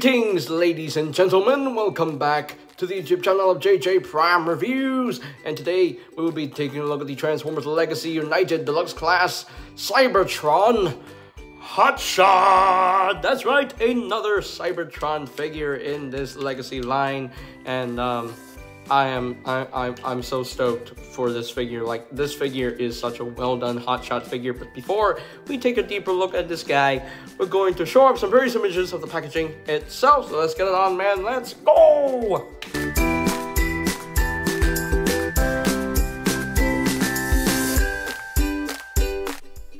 Greetings, ladies and gentlemen. Welcome back to the YouTube channel of JJ Prime Reviews. And today we will be taking a look at the Transformers Legacy United Deluxe Class Cybertron hotshot. That's right, another Cybertron figure in this Legacy line, and I'm so stoked for this figure. Like, this figure is such a well done hotshot figure. But before we take a deeper look at this guy, we're going to show up some various images of the packaging itself. So let's get it on, man. Let's go!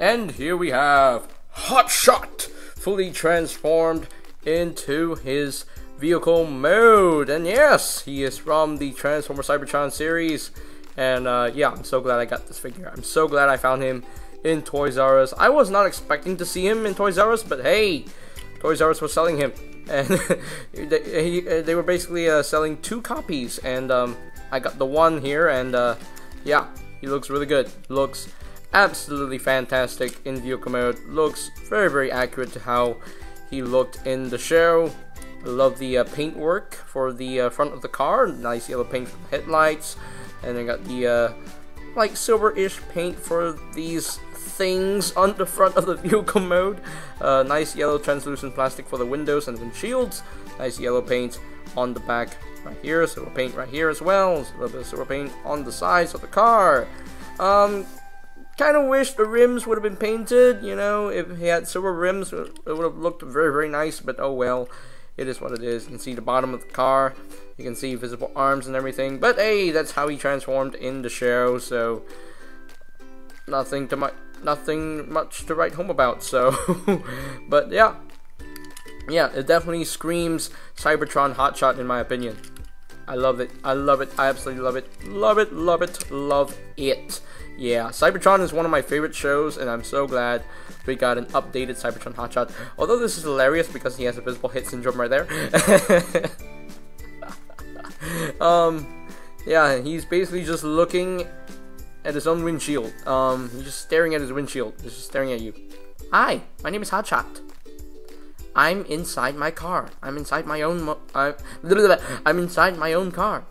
And here we have hotshot, fully transformed into his vehicle mode. And yes, he is from the Transformers Cybertron series. And yeah, I'm so glad I got this figure. I'm so glad I found him in Toys R Us. I was not expecting to see him in Toys R Us, but hey, Toys R Us was selling him, and they were basically selling 2 copies, and I got the one here, and yeah, he looks really good. Looks absolutely fantastic in vehicle mode. Looks very, very accurate to how he looked in the show. I love the paint work for the front of the car. Nice yellow paint for the headlights, and I got the like silver-ish paint for these things on the front of the vehicle mode. Nice yellow translucent plastic for the windows and windshields. Nice yellow paint on the back right here. Silver paint right here as well. A little bit of silver paint on the sides of the car. Kind of wish the rims would have been painted. You know, if he had silver rims, it would have looked very, very nice. But oh well. It is what it is. You can see the bottom of the car. You can see visible arms and everything. But hey, that's how he transformed in the show. So nothing much to write home about. So, but yeah, it definitely screams Cybertron hotshot in my opinion. I love it. I love it. I absolutely love it. Love it. Love it. Love it. Yeah, Cybertron is one of my favorite shows, and I'm so glad we got an updated Cybertron hotshot. Although this is hilarious because he has a visible hit syndrome right there. Yeah, he's basically just looking at his own windshield. He's just staring at his windshield. He's just staring at you. Hi, my name is Hotshot. I'm inside my car. I'm inside my own. I'm inside my own car.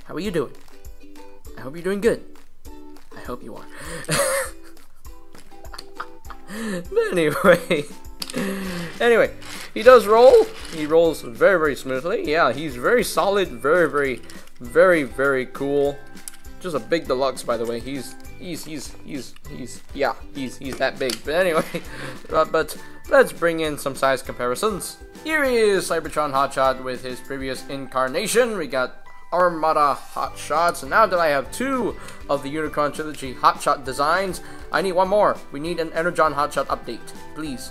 How are you doing? I hope you're doing good. I hope you are. But anyway, he does roll. He rolls very, very smoothly. Yeah, he's very solid. Very, very, very, very cool. Just a big deluxe, by the way. He's that big. But anyway, but let's bring in some size comparisons. Here he is, Cybertron hotshot with his previous incarnation. We got Armada hotshots, and now that I have 2 of the unicrontrilogy hotshot designs, I need one more. We need an Energon hotshot update, please.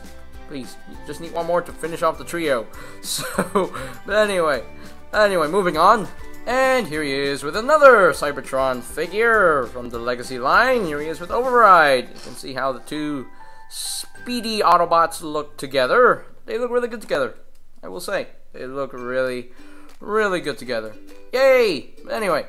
Just need one more to finish off the trio. So, but anyway, moving on. And here he is with another Cybertron figure from the Legacy line. Here he is with Override. You can see how the 2 speedy Autobots look together. They look really good together, I will say. They look really, really good together. Yay! Anyway,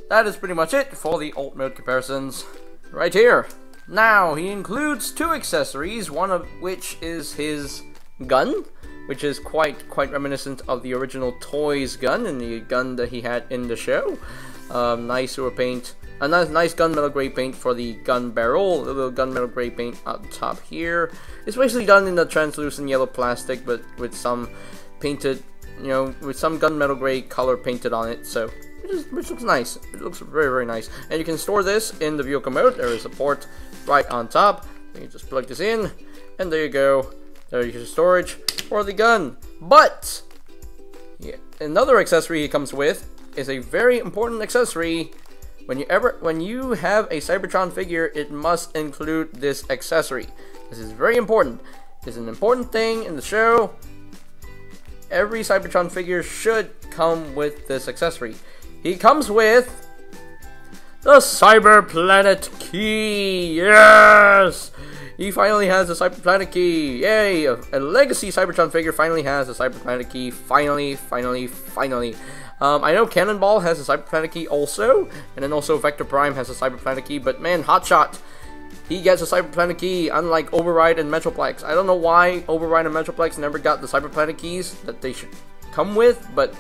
that is pretty much it for the alt mode comparisons right here. Now, he includes 2 accessories, one of which is his gun, which is quite reminiscent of the original Toys gun and the gun that he had in the show. Nice silver paint, a nice gunmetal gray paint for the gun barrel, a little gunmetal gray paint up top here. It's basically done in the translucent yellow plastic, but with some painted, you know, with some gunmetal gray color painted on it, so which looks nice. It looks very, very nice. And you can store this in the vehicle mode. There is a port right on top. So you just plug this in, and there you go. There's your storage for the gun. But yeah, another accessory he comes with is a very important accessory. When you have a Cybertron figure, it must include this accessory. This is very important. It's an important thing in the show. Every Cybertron figure should come with this accessory. He comes with the Cyber Planet Key. Yes! He finally has a Cyber Planet Key. Yay! A Legacy Cybertron figure finally has a Cyber Planet Key. Finally. I know Cannonball has a Cyber Planet Key also, and then also Vector Prime has a Cyber Planet Key, but man, hotshot he gets a Cyber Planet key, unlike Override and Metroplex. I don't know why Override and Metroplex never got the Cyber Planet keys that they should come with, but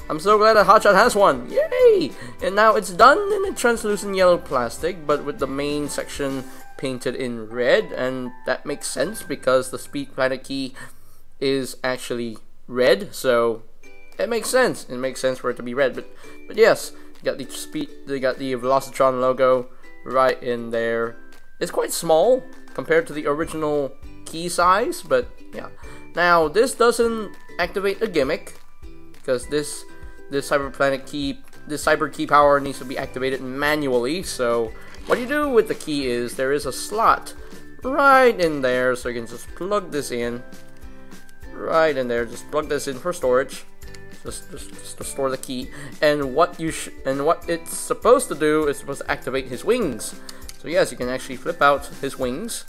I'm so glad that Hotshot has one. Yay! And now it's done in a translucent yellow plastic, but with the main section painted in red, and that makes sense because the Speed Planet key is actually red, so it makes sense. It makes sense for it to be red, but yes, they got the Velocitron logo right in there. It's quite small compared to the original key size, but yeah. Now this doesn't activate a gimmick because this Cyber Planet key, this Cyber key power needs to be activated manually. So what you do with the key is there is a slot right in there, so you can just plug this in right in there. Just plug this in for storage. Just to store the key, and what it's supposed to do is supposed to activate his wings. So yes, you can actually flip out his wings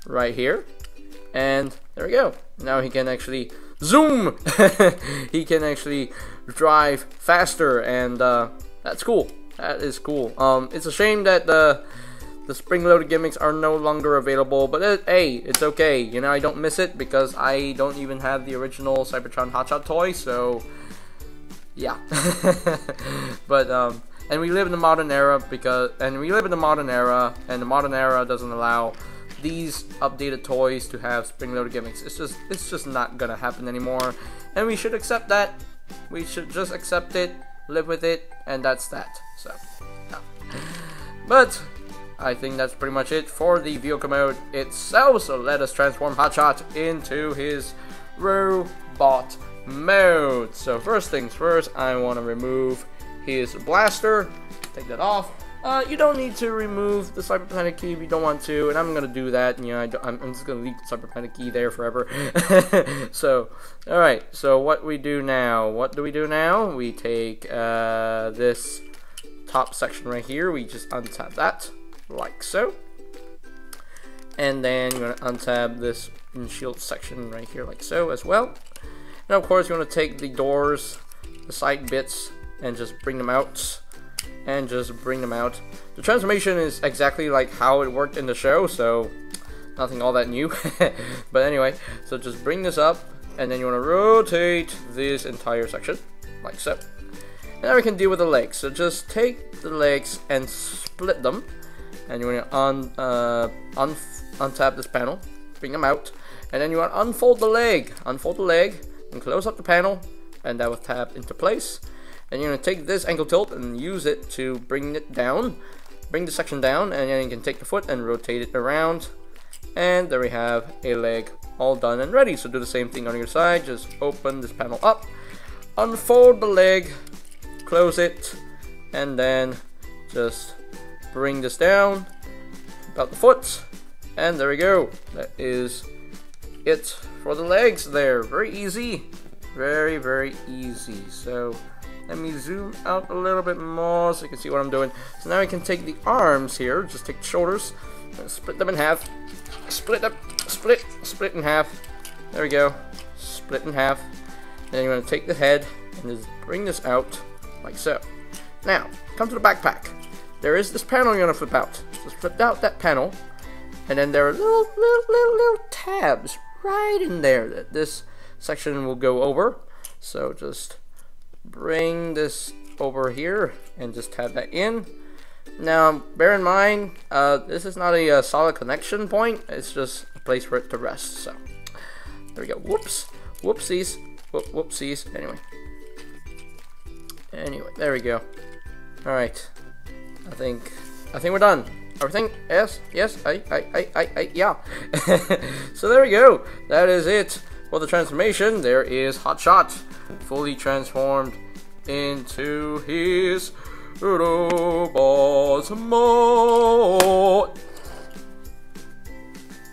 right here, and there we go. Now he can actually zoom. He can actually drive faster, and that's cool. That is cool. It's a shame that the spring-loaded gimmicks are no longer available, but hey, it's okay. You know, I don't miss it because I don't even have the original Cybertron Hotshot toy, so yeah. But and we live in the modern era and the modern era doesn't allow these updated toys to have spring-loaded gimmicks. It's just not gonna happen anymore, and we should accept that. We should just accept it, live with it, and that's that. So yeah. But I think that's pretty much it for the vehicle mode itself, so let us transform Hotshot into his robot mode. So first things first, I want to remove his blaster. Take that off. You don't need to remove the Cyber Planet key if you don't want to, and I'm gonna do that. You know, I'm just gonna leave the Cyber Planet key there forever. So, all right. So what we do now? What do we do now? We take this top section right here. We just untap that like so, and then you're gonna untab this windshield section right here like so as well. And of course, you want to take the doors, the side bits, and just bring them out. The transformation is exactly like how it worked in the show, so nothing all that new. But anyway, so just bring this up, and then you want to rotate this entire section like so. And now we can deal with the legs. So just take the legs and split them, and you want to untap this panel, bring them out, and then you want to unfold the leg, and close up the panel, and that will tap into place. And you're going to take this ankle tilt and use it to bring it down, bring the section down, and then you can take the foot and rotate it around, and there we have a leg all done and ready. So do the same thing on your side. Just open this panel up, unfold the leg, close it, and then just bring this down about the foot, and there we go. That is it for the legs there. Very easy, very easy. So let me zoom out a little bit more so you can see what I'm doing. So now we can take the arms here, just take the shoulders, and split them in half, split in half. There we go, split in half. Then you're going to take the head and just bring this out like so. Now come to the backpack. There is this panel you're going to flip out. Just flip out that panel, and then there are little tabs right in there that this section will go over. So just bring this over here and just tab that in. Now bear in mind, this is not a solid connection point, it's just a place for it to rest. So there we go. Whoopsies. Anyway, there we go. All right, I think we're done. Everything? Yes, yeah. So there we go. That is it for the transformation. There is Hotshot, fully transformed into his robot mode.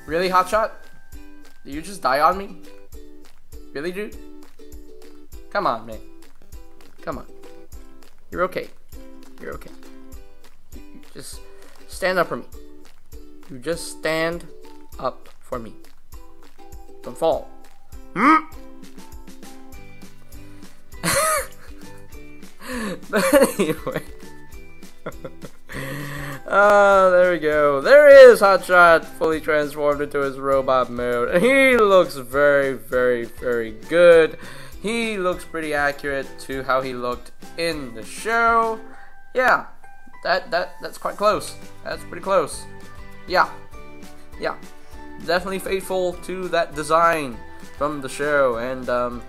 Really, Hotshot? Did you just die on me? Really, dude? Come on, man. Come on. You're okay. You're okay. You just stand up for me. You just stand up for me. Don't fall. But anyway. There we go. There is Hotshot, fully transformed into his robot mode. And he looks very, very, very good. He looks pretty accurate to how he looked in the show. Yeah, that's quite close. That's pretty close. Yeah, definitely faithful to that design from the show. And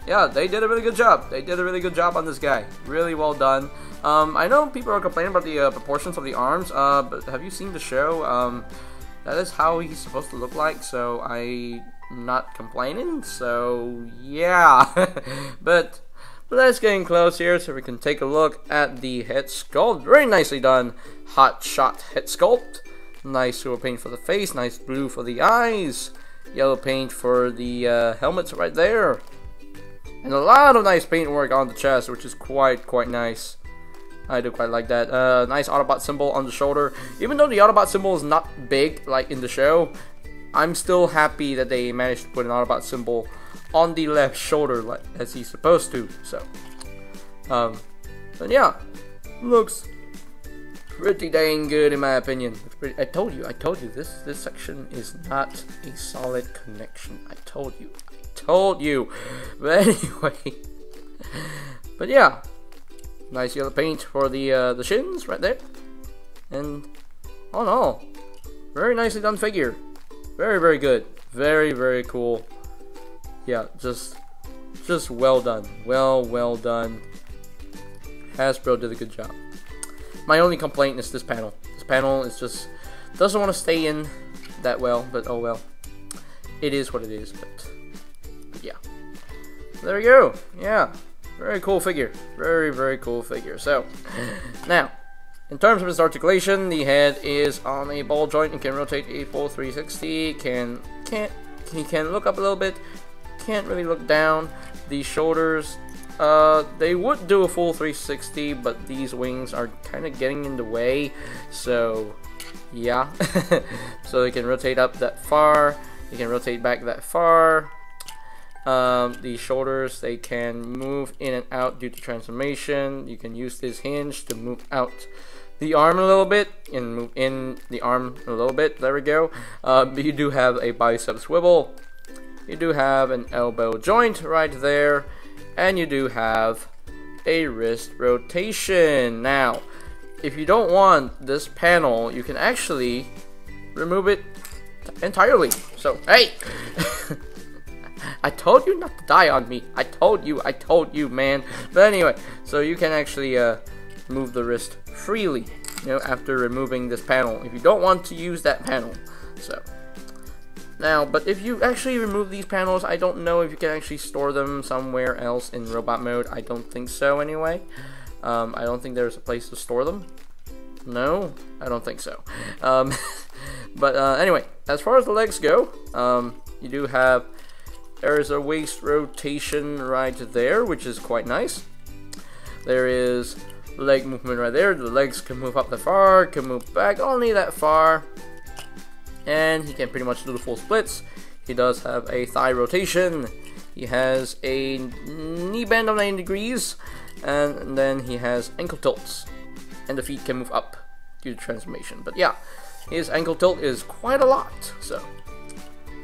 yeah, they did a really good job. They did a really good job on this guy. Really well done. I know people are complaining about the proportions of the arms, but have you seen the show? That is how he's supposed to look like, so I'm not complaining, so yeah. But let's get in close here so we can take a look at the head sculpt. Very nicely done Hotshot head sculpt. Nice silver paint for the face, nice blue for the eyes, yellow paint for the helmets right there. And a lot of nice paintwork on the chest, which is quite nice. I do quite like that. Nice Autobot symbol on the shoulder. Even though the Autobot symbol is not big like in the show, I'm still happy that they managed to put an Autobot symbol on the left shoulder like as he's supposed to. So, but yeah, looks pretty dang good in my opinion. I told you, this section is not a solid connection. I told you. But anyway, but yeah, nice yellow paint for the shins right there, and all in all, very nicely done figure. Very good. Very cool. Yeah, just well done. Well done. Hasbro did a good job. My only complaint is this panel. This panel is just doesn't want to stay in that well, but oh well. It is what it is, but yeah. There we go. Yeah. Very cool figure. Very cool figure. So, now, in terms of his articulation, the head is on a ball joint and can rotate a full 360. He can look up a little bit. Can't really look down. The shoulders, they would do a full 360, but these wings are kind of getting in the way. So, yeah. So they can rotate up that far. They can rotate back that far. The shoulders, they can move in and out due to transformation. You can use this hinge to move out the arm a little bit and move in the arm a little bit. There we go. You do have a bicep swivel. You do have an elbow joint right there. And you do have a wrist rotation. Now, if you don't want this panel, you can actually remove it entirely. So, hey! I told you not to die on me. I told you, man. But anyway, so you can actually move the wrist freely, you know, after removing this panel, if you don't want to use that panel. So, now, but if you actually remove these panels, I don't know if you can actually store them somewhere else in robot mode. I don't think so, anyway. I don't think there's a place to store them. No, I don't think so. But anyway, as far as the legs go, you do have... There's a waist rotation right there, which is quite nice. There is leg movement right there. The legs can move up that far, can move back only that far. And he can pretty much do the full splits. He does have a thigh rotation. He has a knee bend of 90 degrees. And then he has ankle tilts. And the feet can move up due to transformation. But yeah, his ankle tilt is quite a lot. So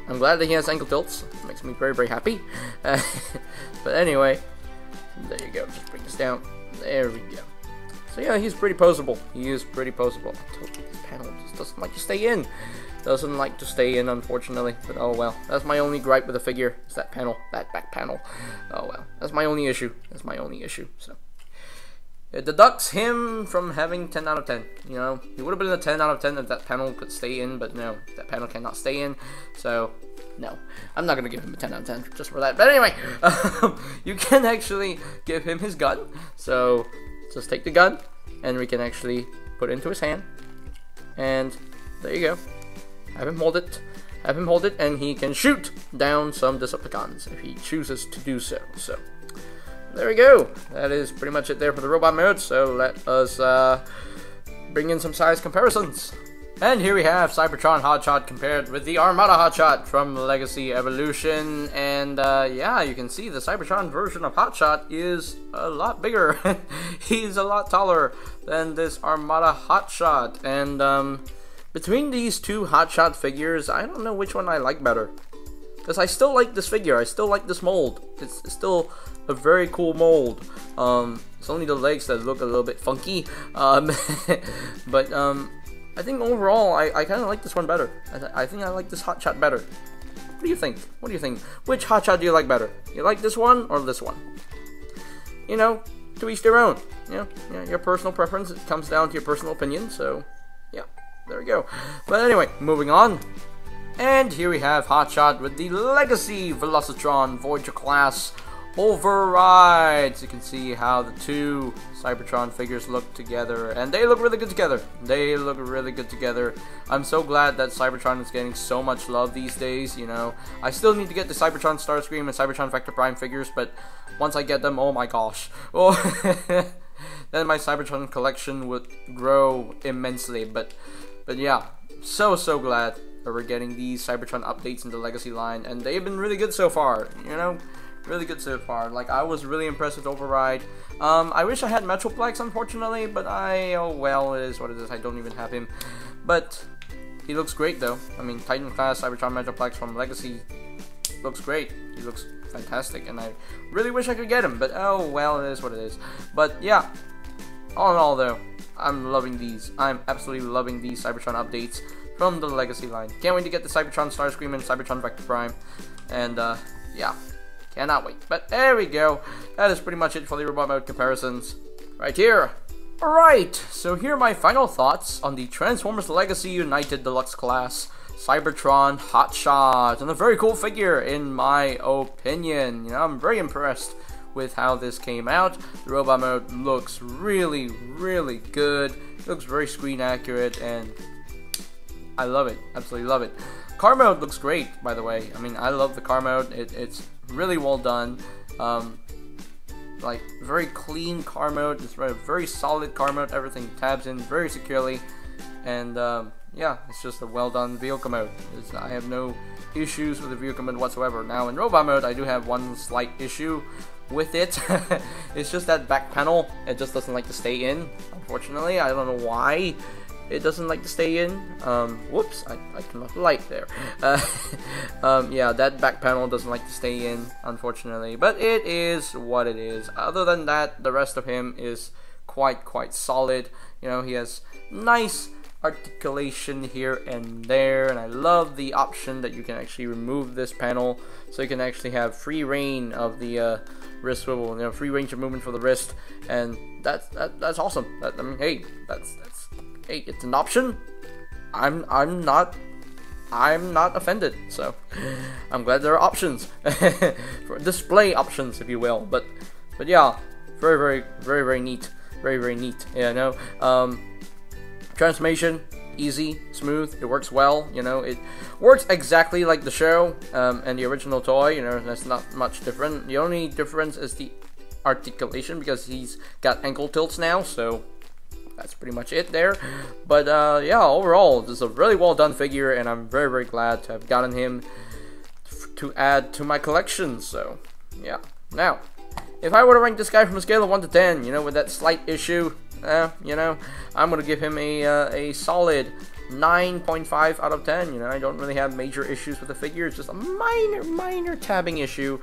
I'm glad that he has ankle tilts. It makes me very happy. But anyway, there you go. Just bring this down. There we go. So yeah, he's pretty poseable. He is pretty poseable. I told you, this panel just doesn't like to stay in. Doesn't like to stay in, unfortunately. But oh well. That's my only gripe with the figure. Is that panel. That back panel. Oh well. That's my only issue. That's my only issue. So it deducts him from having 10 out of 10. You know, he would have been a 10 out of 10 if that panel could stay in, but no, that panel cannot stay in. So, no. I'm not going to give him a 10 out of 10 just for that. But anyway, you can actually give him his gun. So, just take the gun, and we can actually put it into his hand. And there you go. Have him hold it, and he can shoot down some Decepticons if he chooses to do so. So, there we go. That is pretty much it there for the robot mode. So let us bring in some size comparisons. And here we have Cybertron Hotshot compared with the Armada Hotshot from Legacy Evolution. And yeah, you can see the Cybertron version of Hotshot is a lot bigger. He's a lot taller than this Armada Hotshot. And between these two Hotshot figures, I don't know which one I like better. Because I still like this figure, I still like this mold. It's still a very cool mold. It's only the legs that look a little bit funky. But I think overall, I kind of like this one better. I think I like this Hotshot better. What do you think? What do you think? Which Hotshot do you like better? You like this one or this one? You know, to each their own. You know, your personal preference. It comes down to your personal opinion. So, yeah, there we go. But anyway, moving on. And here we have Hotshot with the Legacy Velocitron Voyager class override. So you can see how the two Cybertron figures look together, and they look really good together. They look really good together. I'm so glad that Cybertron is getting so much love these days. You know, I still need to get the Cybertron Starscream and Cybertron Vector Prime figures, but once I get them, oh my gosh, oh, then my Cybertron collection would grow immensely. But yeah, so glad that we're getting these Cybertron updates in the Legacy line, and they've been really good so far. You know, really good so far. Like, I was really impressed with Override. I wish I had Metroplex, unfortunately, but oh well, it is what it is. I don't even have him. But he looks great, though. I mean, Titan class Cybertron Metroplex from Legacy looks great. He looks fantastic, and I really wish I could get him, but oh well, it is what it is. But yeah, all in all, though, I'm loving these. I'm absolutely loving these Cybertron updates from the Legacy line. Can't wait to get the Cybertron Starscream and Cybertron Vector Prime, and yeah, cannot wait. But there we go. That is pretty much it for the robot mode comparisons right here. Alright, so here are my final thoughts on the Transformers Legacy United Deluxe class Cybertron Hotshot, and a very cool figure in my opinion. You know, I'm very impressed with how this came out. The robot mode looks really good. It looks very screen accurate, and I love it. Absolutely love it. Car mode looks great, by the way. I mean, I love the car mode. It's really well done. Like, very clean car mode. It's very solid car mode. Everything tabs in very securely, and yeah, it's just a well done vehicle mode. I have no issues with the vehicle mode whatsoever. Now in robot mode, I do have one slight issue with it. It's just that back panel. It just doesn't like to stay in, unfortunately. I don't know why it doesn't like to stay in. Whoops, I cannot light there. Yeah, that back panel doesn't like to stay in, unfortunately, but it is what it is. Other than that, the rest of him is quite solid. You know, he has nice articulation here and there, and I love the option that you can actually remove this panel, so you can actually have free reign of the wrist swivel, you know, free range of movement for the wrist, and that's awesome. I mean, hey, hey, it's an option. I'm not offended. So I'm glad there are options, for display options, if you will. But yeah, very neat, very neat. Yeah, no. Transformation, easy, smooth. It works well. You know, it works exactly like the show and the original toy. You know, that's not much different. The only difference is the articulation, because he's got ankle tilts now. So that's pretty much it there. But yeah, overall, this is a really well done figure, and I'm very glad to have gotten him to add to my collection. So yeah. Now, if I were to rank this guy from a scale of 1 to 10, you know, with that slight issue, you know, I'm gonna give him a solid 9.5 out of 10. You know, I don't really have major issues with the figure. It's just a minor tabbing issue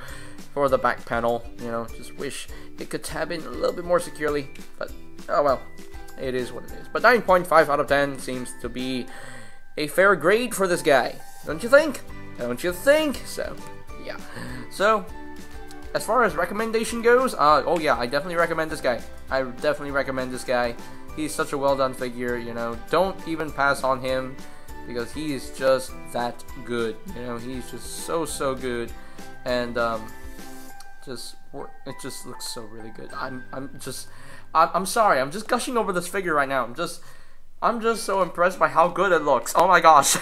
for the back panel. You know, just wish it could tab in a little bit more securely, but oh well, it is what it is. But 9.5 out of 10 seems to be a fair grade for this guy, don't you think? Don't you think? So yeah. So as far as recommendation goes, oh yeah, I definitely recommend this guy. I definitely recommend this guy. He's such a well done figure, you know. Don't even pass on him, because he is just that good. You know, he's just so good, and it just looks so really good. I'm sorry, I'm just gushing over this figure right now. I'm just so impressed by how good it looks. Oh my gosh.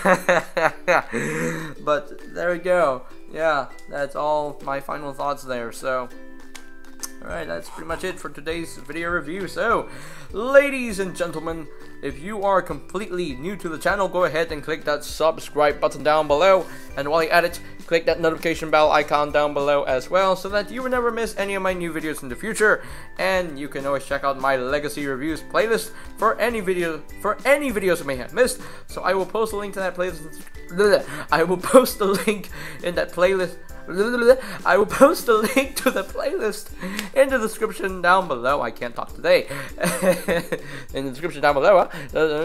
But there we go. Yeah, that's all my final thoughts there. So Alright, that's pretty much it for today's video review. So, ladies and gentlemen, if you are completely new to the channel, go ahead and click that subscribe button down below. And while you're at it, click that notification bell icon down below as well, so that you will never miss any of my new videos in the future. And you can always check out my Legacy Reviews playlist for any videos you may have missed. So I will post a link to that playlist. I will post a link in that playlist. I will post a link to the playlist in the description down below. I can't talk today. In the description down below,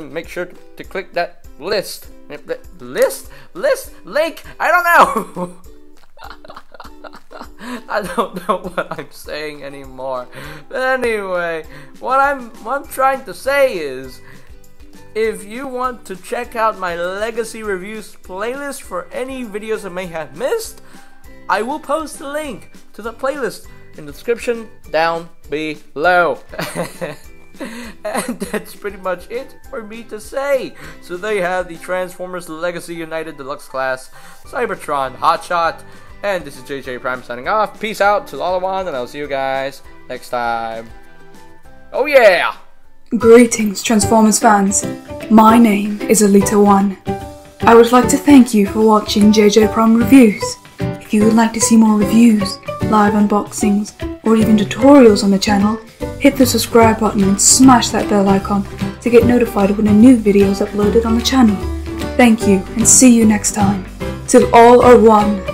make sure to click that list link. I don't know. I don't know what I'm saying anymore. But anyway, what I'm trying to say is, if you want to check out my Legacy Reviews playlist for any videos I may have missed, I will post the link to the playlist in the description down below. And that's pretty much it for me to say. So they have the Transformers Legacy United Deluxe Class, Cybertron, Hotshot, and this is JJ Prime signing off. Peace out to all one, and I'll see you guys next time. Oh yeah! Greetings, Transformers fans. My name is Alita1. I would like to thank you for watching JJ Prime Reviews. If you would like to see more reviews, live unboxings, or even tutorials on the channel, hit the subscribe button and smash that bell icon to get notified when a new video is uploaded on the channel. Thank you, and see you next time. Till all are one.